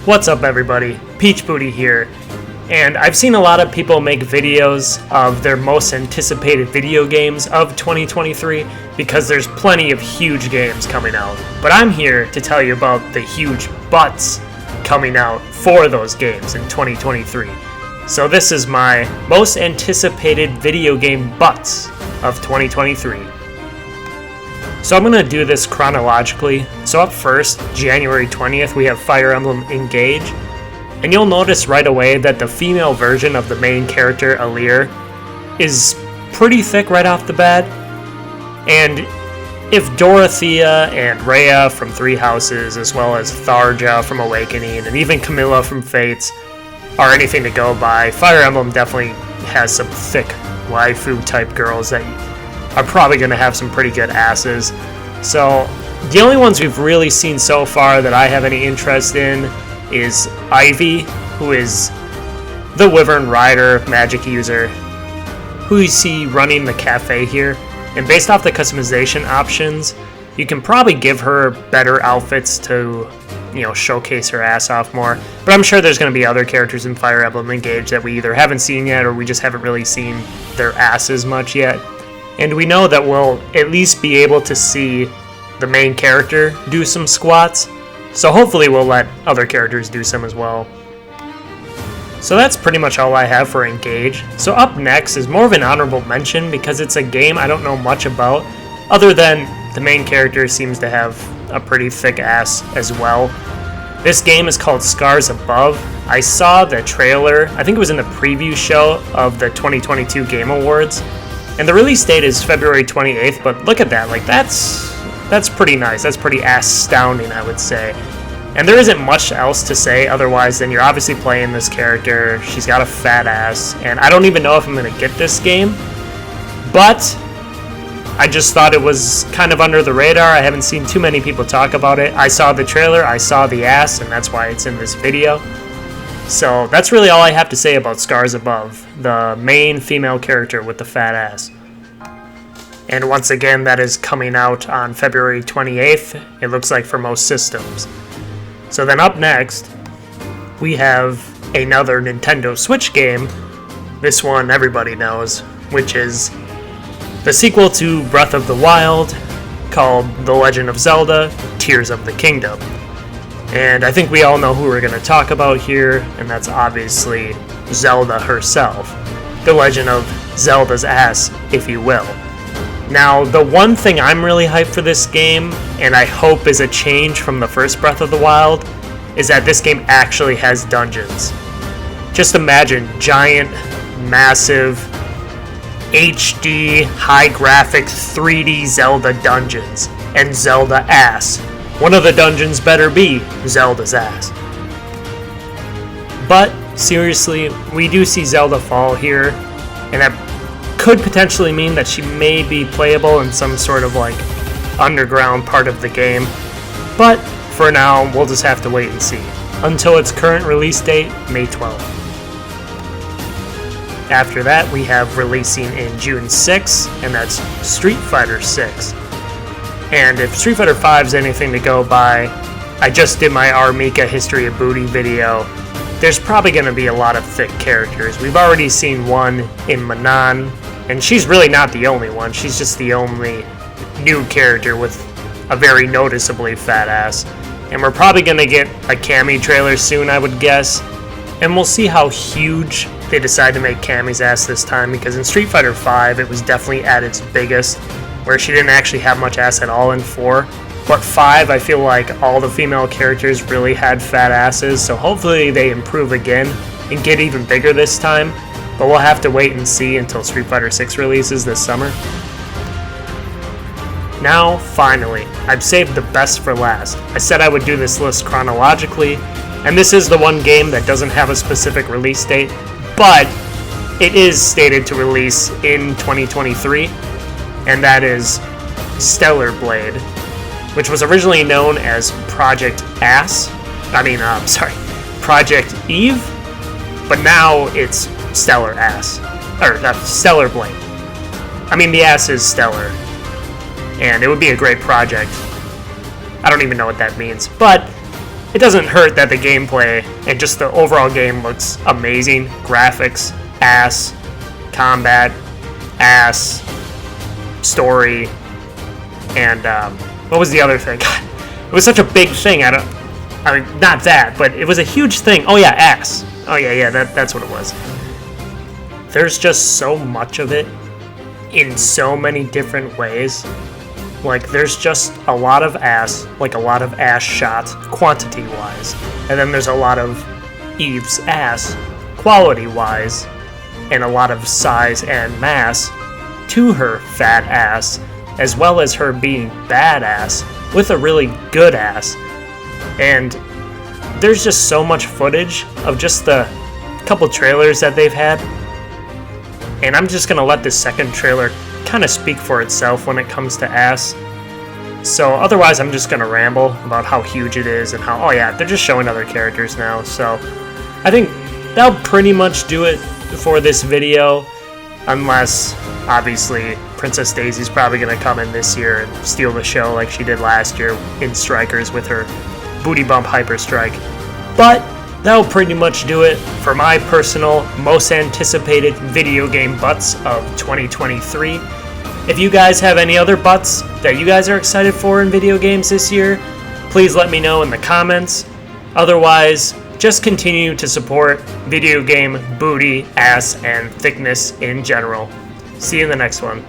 What's up everybody, Peach Booty here, and I've seen a lot of people make videos of their most anticipated video games of 2023 because there's plenty of huge games coming out, but I'm here to tell you about the huge BUTTS coming out for those games in 2023. So this is my most anticipated video game BUTTS of 2023. So I'm going to do this chronologically. So up first, January 20th, we have Fire Emblem Engage. And you'll notice right away that the female version of the main character, Alear, is pretty thick right off the bat. And if Dorothea and Rhea from Three Houses, as well as Tharja from Awakening, and even Camilla from Fates are anything to go by, Fire Emblem definitely has some thick waifu type girls that are probably going to have some pretty good asses. So the only ones we've really seen so far that I have any interest in is Ivy, who is the Wyvern Rider magic user, who you see running the cafe here. And based off the customization options, you can probably give her better outfits to, showcase her ass off more. But I'm sure there's going to be other characters in Fire Emblem Engage that we either haven't seen yet or we just haven't really seen their asses much yet. And we know that we'll at least be able to see the main character do some squats, so hopefully we'll let other characters do some as well. So that's pretty much all I have for Engage. So up next is more of an honorable mention because it's a game I don't know much about, other than the main character seems to have a pretty thick ass as well. This game is called Scars Above. I saw the trailer, I think it was in the preview show of the 2022 Game Awards. And the release date is February 28th, but look at that, that's pretty nice. That's pretty astounding, I would say. And there isn't much else to say otherwise than you're obviously playing this character. She's got a fat ass, and I don't even know if I'm going to get this game. But I just thought it was kind of under the radar. I haven't seen too many people talk about it. I saw the trailer, I saw the ass, and that's why it's in this video. So that's really all I have to say about Scars Above, the main female character with the fat ass. And once again, that is coming out on February 28th, it looks like for most systems. So then up next, we have another Nintendo Switch game. This one everybody knows, which is the sequel to Breath of the Wild, called The Legend of Zelda, Tears of the Kingdom. And I think we all know who we're going to talk about here, and that's obviously Zelda herself. The Legend of Zelda's ass, if you will. Now, the one thing I'm really hyped for this game, and I hope is a change from the first Breath of the Wild, is that this game actually has dungeons. Just imagine giant, massive, HD, high graphic, 3D Zelda dungeons, and Zelda ass. One of the dungeons better be Zelda's ass. But, seriously, we do see Zelda fall here, and that could potentially mean that she may be playable in some sort of underground part of the game. But, for now, we'll just have to wait and see. Until its current release date, May 12th. After that, we have releasing in June 6th, and that's Street Fighter 6. And if Street Fighter 5 is anything to go by, I just did my Armika History of Booty video. There's probably going to be a lot of thick characters. We've already seen one in Manan, and she's really not the only one. She's just the only new character with a very noticeably fat ass. And we're probably going to get a Cammy trailer soon, I would guess. And we'll see how huge they decide to make Cammy's ass this time, because in Street Fighter 5 it was definitely at its biggest, where she didn't actually have much ass at all in 4. But 5, I feel like all the female characters really had fat asses, so hopefully they improve again and get even bigger this time. But we'll have to wait and see until Street Fighter 6 releases this summer. Now, finally, I've saved the best for last. I said I would do this list chronologically, and this is the one game that doesn't have a specific release date, but it is stated to release in 2023. And that is Stellar Blade, which was originally known as Project Eve, but now it's Stellar Ass, or Stellar Blade. I mean, the ass is stellar, and it would be a great project. I don't even know what that means, but it doesn't hurt that the gameplay and just the overall game looks amazing. Graphics, ass. Combat, ass. Story, and what was the other thing? God, it was such a big thing. I mean, not that, but it was a huge thing. Oh yeah, ass. Oh yeah, that's what it was. There's just so much of it in so many different ways. Like, there's just a lot of ass, like a lot of ass shots, quantity-wise. And then there's a lot of Eve's ass, quality-wise. And a lot of size and mass to her fat ass, as well as her being badass with a really good ass. And there's just so much footage of just the couple trailers that they've had. And I'm just gonna let this second trailer kind of speak for itself when it comes to ass. So otherwise I'm just gonna ramble about how huge it is and how, oh yeah, they're just showing other characters now. So I think that'll pretty much do it for this video, unless obviously Princess Daisy's probably gonna come in this year and steal the show like she did last year in Strikers with her booty bump hyper strike. But that'll pretty much do it for my personal most anticipated video game butts of 2023. If you guys have any other butts that you guys are excited for in video games this year, please let me know in the comments. Otherwise, just continue to support video game booty, ass, and thickness in general. See you in the next one.